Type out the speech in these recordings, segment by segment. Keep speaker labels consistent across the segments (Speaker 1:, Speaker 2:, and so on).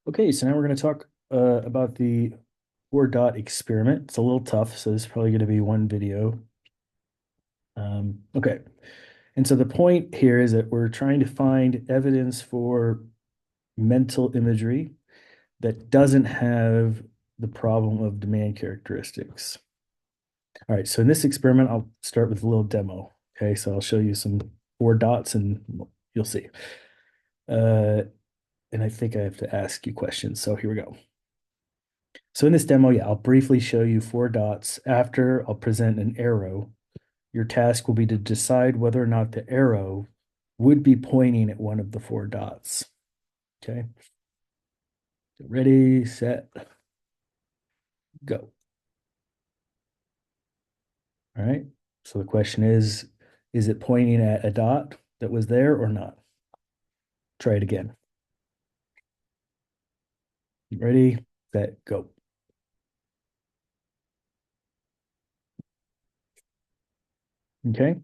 Speaker 1: Okay, so now we're going to talk about the four dot experiment. It's a little tough, so this is probably going to be one video. Okay, and so the point here is that we're trying to find evidence for mental imagery that doesn't have the problem of demand characteristics. All right, so in this experiment, I'll start with a little demo. Okay, so I'll show you some four dots and you'll see. Uh, and I think I have to ask you questions, so here we go. So in this demo, yeah, I'll briefly show you four dots. After, I'll present an arrow. Your task will be to decide whether or not the arrow would be pointing at one of the four dots. Okay. Ready, set, go. All right. So the question is it pointing at a dot that was there or not? Try it again. Ready, set, go. Okay.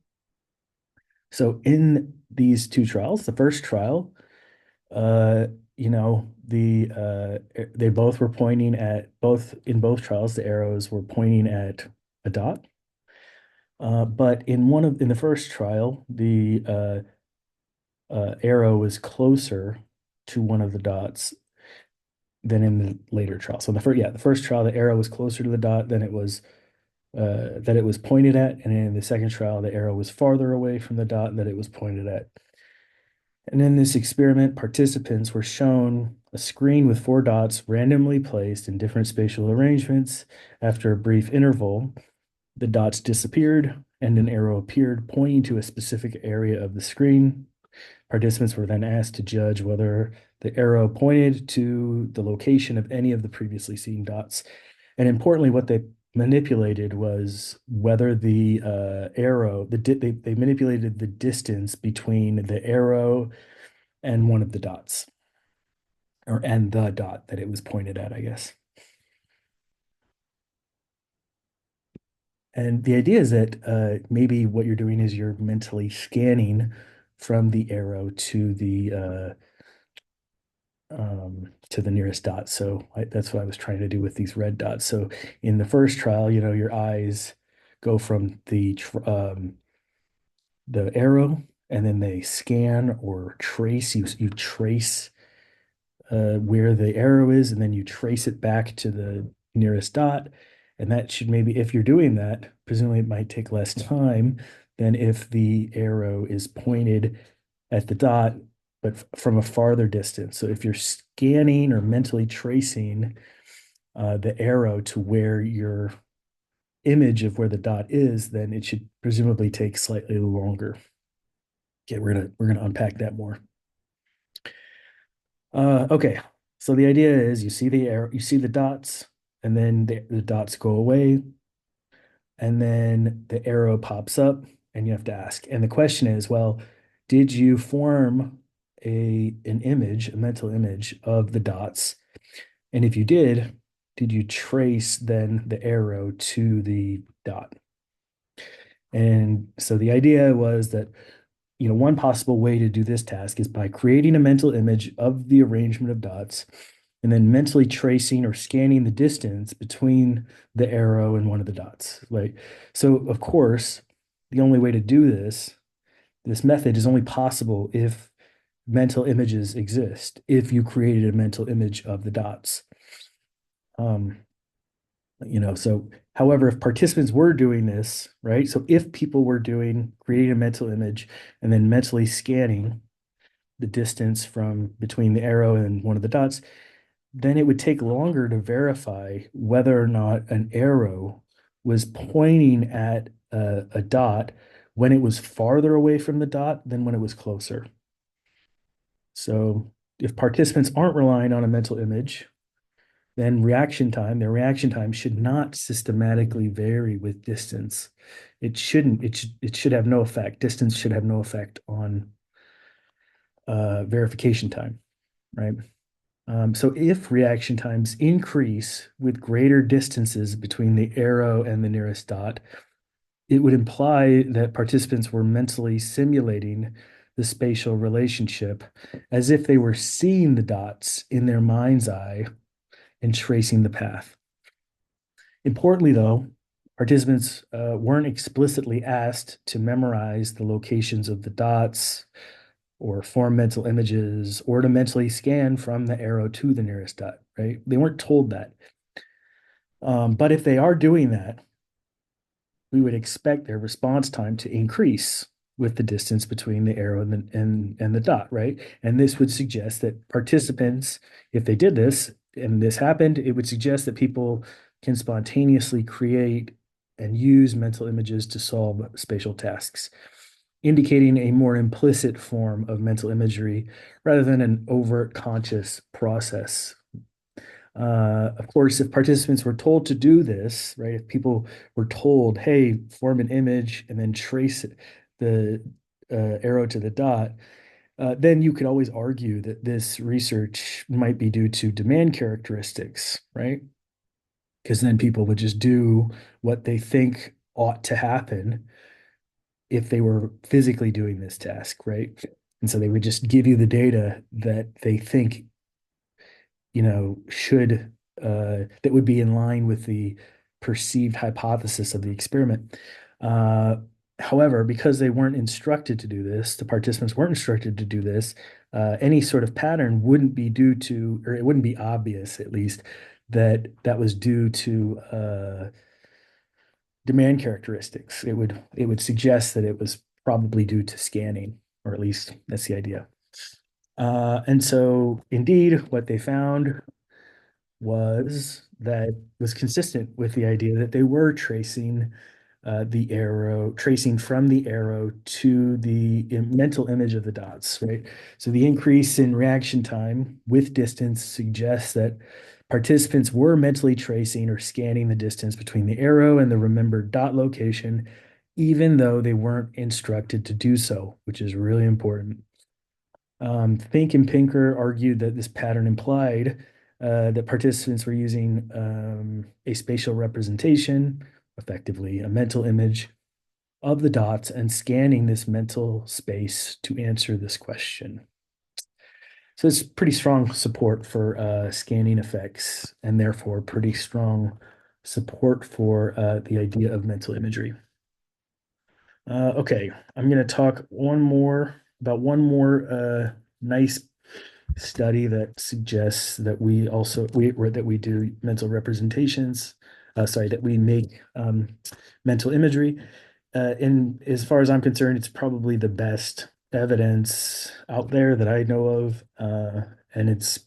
Speaker 1: So in these two trials, the first trial, uh, they both were pointing at both in both trials, the arrows were pointing at a dot. But in the first trial, the arrow was closer to one of the dots than in the later trial. So the first trial, the arrow was closer to the dot than it was that it was pointed at, and in the second trial, the arrow was farther away from the dot that it was pointed at. And in this experiment, participants were shown a screen with four dots randomly placed in different spatial arrangements. After a brief interval, the dots disappeared and an arrow appeared pointing to a specific area of the screen. Participants were then asked to judge whether the arrow pointed to the location of any of the previously seen dots. And importantly, what they manipulated was whether the they manipulated the distance between the arrow and one of the dots, and the dot that it was pointed at, I guess. And the idea is that maybe what you're doing is you're mentally scanning from the arrow to the nearest dot. So that's what I was trying to do with these red dots. So in the first trial, your eyes go from the arrow, and then they scan or trace. You trace where the arrow is, and then you trace it back to the nearest dot. And that should maybe, if you're doing that, presumably it might take less time than if the arrow is pointed at the dot, but from a farther distance. So if you're scanning or mentally tracing the arrow to where your image of where the dot is, then it should presumably take slightly longer. Okay, we're gonna unpack that more. Okay, so the idea is you see the arrow, you see the dots, and then the dots go away, and then the arrow pops up, and you have to ask. And the question is, well, did you form an image, a mental image of the dots? And if you did you trace then the arrow to the dot? And so the idea was that one possible way to do this task is by creating a mental image of the arrangement of dots and then mentally tracing or scanning the distance between the arrow and one of the dots. Like, so of course, the only way to do this method is only possible if mental images exist, if you created a mental image of the dots. Um, so however, if participants were doing this, right? So if people were creating a mental image and then mentally scanning the distance from between the arrow and one of the dots, then it would take longer to verify whether or not an arrow was pointing at a dot when it was farther away from the dot than when it was closer. So if participants aren't relying on a mental image, then their reaction time should not systematically vary with distance. It shouldn't, it should have no effect. Distance should have no effect on verification time, right? So if reaction times increase with greater distances between the arrow and the nearest dot, it would imply that participants were mentally simulating the spatial relationship as if they were seeing the dots in their mind's eye and tracing the path. Importantly, though, participants weren't explicitly asked to memorize the locations of the dots or form mental images or to mentally scan from the arrow to the nearest dot, right? They weren't told that. But if they are doing that, we would expect their response time to increase with the distance between the arrow and the dot, right? And this would suggest that participants, if they did this and this happened, it would suggest that people can spontaneously create and use mental images to solve spatial tasks, indicating a more implicit form of mental imagery rather than an overt conscious process. Of course, if participants were told to do this, right, if people were told, hey, form an image and then trace the arrow to the dot, then you could always argue that this research might be due to demand characteristics, right? Because then people would just do what they think ought to happen if they were physically doing this task, right? And so they would just give you the data that they think should that would be in line with the perceived hypothesis of the experiment. Uh, However, because they weren't instructed to do this, the participants weren't instructed to do this, any sort of pattern wouldn't be due to, or it wouldn't be obvious at least, that that was due to demand characteristics. It would suggest that it was probably due to scanning, or at least that's the idea. And so, indeed, what they found was consistent with the idea that they were tracing from the arrow to the mental image of the dots, right? So the increase in reaction time with distance suggests that participants were mentally tracing or scanning the distance between the arrow and the remembered dot location, even though they weren't instructed to do so, which is really important. Fink and Pinker argued that this pattern implied that participants were using a spatial representation, effectively a mental image of the dots, and scanning this mental space to answer this question. So it's pretty strong support for scanning effects, and therefore pretty strong support for the idea of mental imagery. Okay, I'm going to talk about one more nice study that suggests that we do mental representations. Sorry, that we make mental imagery. And as far as I'm concerned, it's probably the best evidence out there that I know of, and it's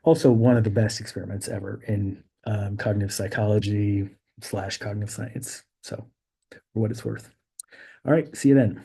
Speaker 1: also one of the best experiments ever in cognitive psychology / cognitive science. So, for what it's worth. All right, see you then.